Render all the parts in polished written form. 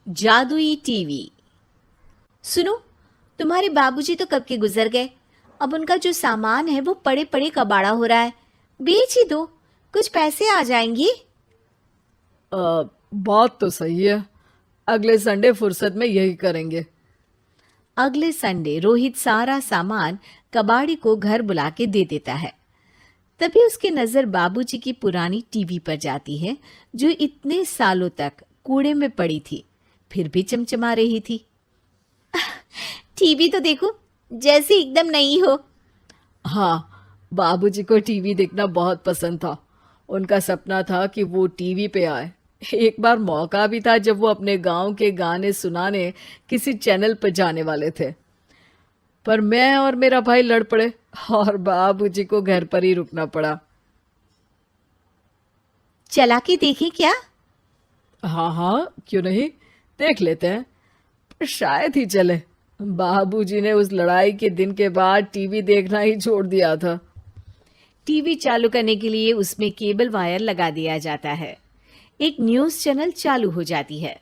जादुई टीवी। सुनो, तुम्हारे बाबूजी तो कब के गुजर गए। अब उनका जो सामान है वो पड़े पड़े कबाड़ा हो रहा है। बेच ही दो, कुछ पैसे आ जाएंगी। बात तो सही है। अगले संडे फुर्सत में यही करेंगे। अगले संडे रोहित सारा सामान कबाड़ी को घर बुला के दे देता है। तभी उसकी नजर बाबूजी की पुरानी टीवी पर जाती है, जो इतने सालों तक कूड़े में पड़ी थी, फिर भी चमचमा रही थी। टीवी तो देखो, जैसे एकदम नई हो। हाँ, बाबूजी को टीवी देखना बहुत पसंद था। उनका सपना था कि वो टीवी पे आए। एक बार मौका भी था जब वो अपने गांव के गाने सुनाने किसी चैनल पर जाने वाले थे, पर मैं और मेरा भाई लड़ पड़े और बाबूजी को घर पर ही रुकना पड़ा। चला के देखें क्या? हाँ हाँ, क्यों नहीं, देख लेते हैं। पर शायद ही चले। बाबूजी ने उस लड़ाई के दिन के बाद टीवी देखना ही छोड़ दिया था। टीवी चालू करने के लिए उसमें केबल वायर लगा दिया जाता है। एक न्यूज चैनल चालू हो जाती है।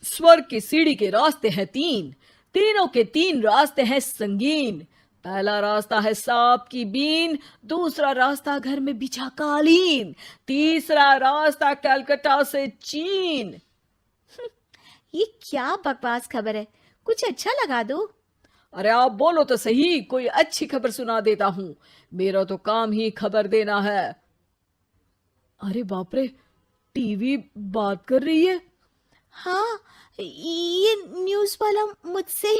स्वर्ग की सीढ़ी के रास्ते हैं तीन, तीनों के तीन रास्ते हैं संगीन। पहला रास्ता है सांप की बीन, दूसरा रास्ता घर में बिछा कालीन, तीसरा रास्ता कलकत्ता से चीन। ये क्या बकवास खबर है, कुछ अच्छा लगा दो। अरे आप बोलो तो सही, कोई अच्छी खबर सुना देता हूं। मेरा तो काम ही खबर देना है। अरे बाप रे, टीवी बात कर रही है। हाँ, ये न्यूज वाला मुझसे।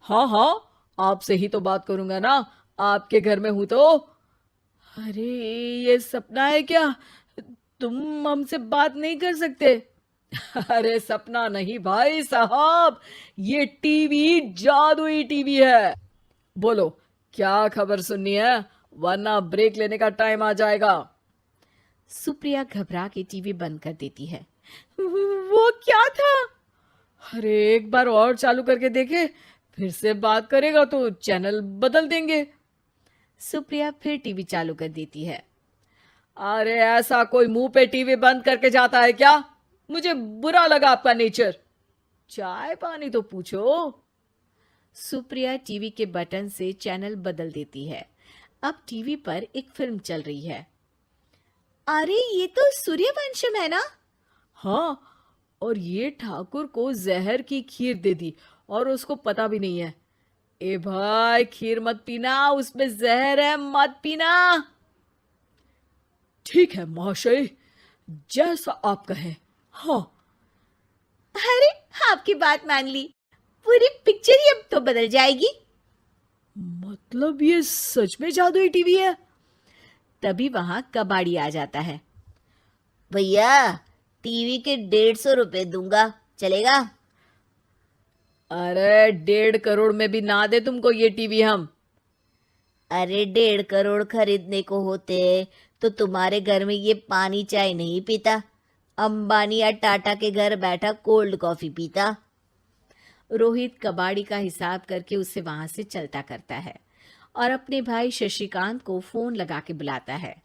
हाँ हाँ, आपसे ही तो बात करूंगा ना, आपके घर में हूं तो। अरे, ये सपना है क्या? तुम हमसे बात नहीं कर सकते? अरे सपना नहीं भाई साहब, ये टीवी जादुई टीवी है। बोलो, क्या खबर सुननी है, वरना ब्रेक लेने का टाइम आ जाएगा। सुप्रिया घबरा के टीवी बंद कर देती है। वो क्या था? अरे एक बार और चालू करके देखे, फिर से बात करेगा तो चैनल बदल देंगे। सुप्रिया फिर टीवी चालू कर देती है। अरे ऐसा कोई मुंह पे टीवी बंद करके जाता है क्या? मुझे बुरा लगा आपका नेचर। चाय पानी तो पूछो। सुप्रिया टीवी के बटन से चैनल बदल देती है। अब टीवी पर एक फिल्म चल रही है। अरे ये तो सूर्यवंशम है ना? हाँ, और ये ठाकुर को जहर की खीर दे दी और उसको पता भी नहीं है। ए भाई, खीर मत पीना, उसमें जहर है, मत पीना। ठीक है महाशय, जैसा आप कहें। हाँ। अरे, आपकी बात मान ली, पूरी पिक्चर ही अब तो बदल जाएगी। मतलब ये सच में जादुई टीवी है? तभी वहां कबाड़ी आ जाता है। भैया, टीवी के 150 रुपए दूंगा, चलेगा? अरे 1.5 करोड़ में भी ना दे तुमको ये टीवी हम। अरे 1.5 करोड़ खरीदने को होते तो तुम्हारे घर में ये पानी चाय नहीं पीता, अंबानी या टाटा के घर बैठा कोल्ड कॉफी पीता। रोहित कबाड़ी का हिसाब करके उसे वहां से चलता करता है और अपने भाई शशिकांत को फोन लगा के बुलाता है।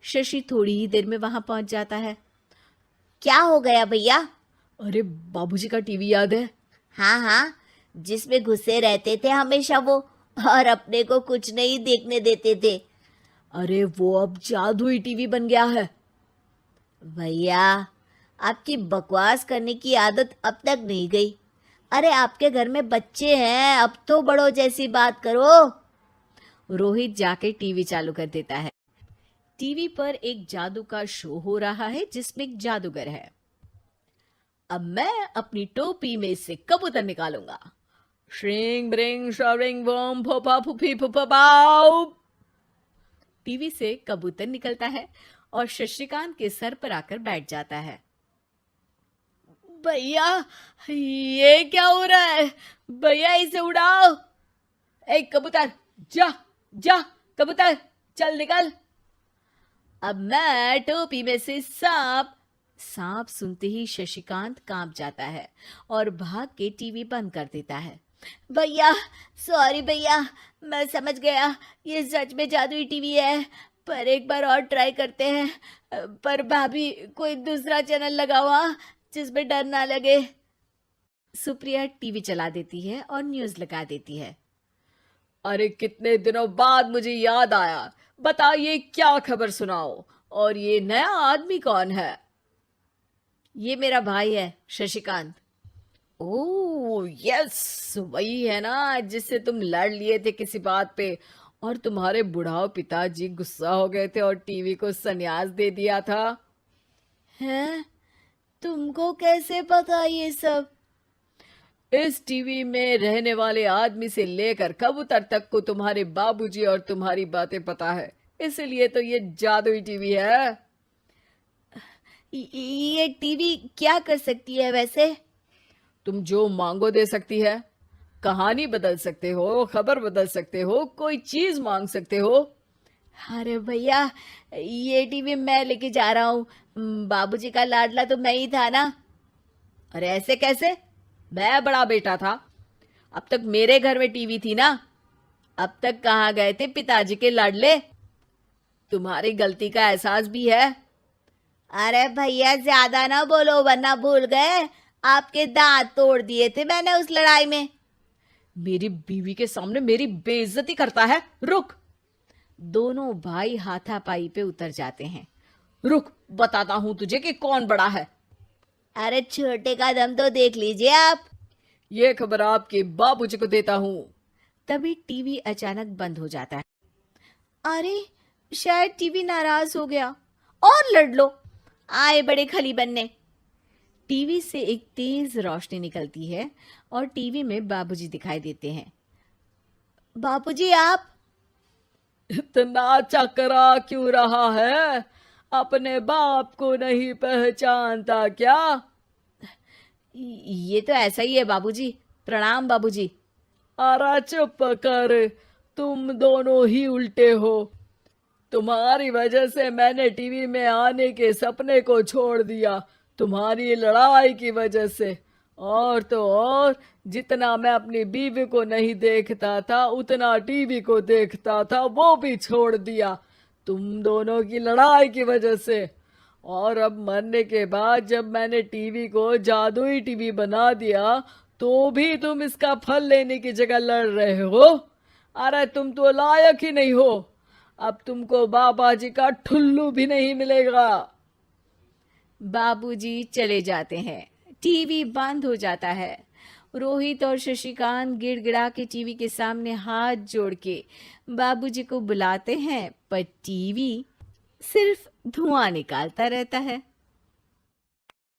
शशि थोड़ी ही देर में वहां पहुंच जाता है। क्या हो गया भैया? अरे बाबूजी का टीवी याद है? हाँ हाँ, जिसमें घुसे रहते थे हमेशा वो, और अपने को कुछ नहीं देखने देते थे। अरे वो अब जादुई टीवी बन गया है। भैया, आपकी बकवास करने की आदत अब तक नहीं गई। अरे आपके घर में बच्चे हैं, अब तो बड़ों जैसी बात करो। रोहित जाके टीवी चालू कर देता है। टीवी पर एक जादू का शो हो रहा है जिसमें एक जादूगर है। अब मैं अपनी टोपी में से कबूतर निकालूंगा। श्रिंग ब्रिंग शरिंग बम फोपा फुफी फुफा बाउ। टीवी से कबूतर निकलता है और शशिकांत के सर पर आकर बैठ जाता है। भैया, ये क्या हो रहा है? भैया इसे उड़ाओ। ए कबूतर, जा जा, कबूतर चल निकल। अब मैं टोपी में से सांप सुनते ही शशिकांत कांप जाता है और भाग के टीवी बंद कर देता है। भैया, सॉरी भैया, मैं समझ गया ये सच में जादुई टीवी है, पर एक बार और ट्राई करते हैं। पर भाभी, कोई दूसरा चैनल लगाओ। हाँ, जिसमें डर ना लगे। सुप्रिया टीवी चला देती है और न्यूज लगा देती है। अरे कितने दिनों बाद मुझे याद आया, बताइए क्या खबर सुनाओ। और ये नया आदमी कौन है? ये मेरा भाई है शशिकांत। ओह यस, वही है ना जिससे तुम लड़ लिए थे किसी बात पे, और तुम्हारे बुढ़ाओ पिताजी गुस्सा हो गए थे और टीवी को संन्यास दे दिया था। हैं? तुमको कैसे पता ये सब? इस टीवी में रहने वाले आदमी से लेकर कबूतर तक को तुम्हारे बाबूजी और तुम्हारी बातें पता है, इसलिए तो ये जादुई टीवी है। ये टीवी क्या कर सकती है वैसे? तुम जो मांगो दे सकती है। कहानी बदल सकते हो, खबर बदल सकते हो, कोई चीज मांग सकते हो। अरे भैया, ये टीवी मैं लेके जा रहा हूँ। बाबूजी का लाडला तो मैं ही था ना। अरे ऐसे कैसे? मैं बड़ा बेटा था, अब तक मेरे घर में टीवी थी ना। अब तक कहाँ गए थे पिताजी के लाडले? तुम्हारी गलती का एहसास भी है। अरे भैया, ज्यादा ना बोलो वरना भूल गए आपके दांत तोड़ दिए थे मैंने उस लड़ाई में। मेरी बीवी के सामने मेरी बेइज्जती करता है। रुक दोनों भाई हाथापाई पे उतर जाते हैं। रुक, बताता हूं तुझे कि कौन बड़ा है। अरे छोटे का दम तो देख लीजिए आप। ये खबर आपके बाबूजी को देता हूं। तभी टीवी अचानक बंद हो जाता है। अरे शायद टीवी नाराज हो गया। और लड़ लो, आए बड़े खली बनने। टीवी से एक तेज रोशनी निकलती है और टीवी में बाबूजी दिखाई देते हैं। बापूजी आप? इतना चकरा क्यों रहा है? अपने बाप को नहीं पहचानता क्या? ये तो ऐसा ही है बाबूजी। प्रणाम बाबूजी। अरे चुप कर, तुम दोनों ही उल्टे हो। तुम्हारी वजह से मैंने टीवी में आने के सपने को छोड़ दिया, तुम्हारी लड़ाई की वजह से। और तो और, जितना मैं अपनी बीवी को नहीं देखता था उतना टीवी को देखता था, वो भी छोड़ दिया तुम दोनों की लड़ाई की वजह से। और अब मरने के बाद जब मैंने टीवी को जादुई टीवी बना दिया तो भी तुम इसका फल लेने की जगह लड़ रहे हो। अरे तुम तो लायक ही नहीं हो। अब तुमको बाबा जी का ठुल्लू भी नहीं मिलेगा। बाबूजी चले जाते हैं। टीवी बंद हो जाता है। रोहित और शशिकांत गिड़गिड़ा के टीवी के सामने हाथ जोड़ के बाबूजी को बुलाते हैं, पर टीवी सिर्फ धुआं निकालता रहता है।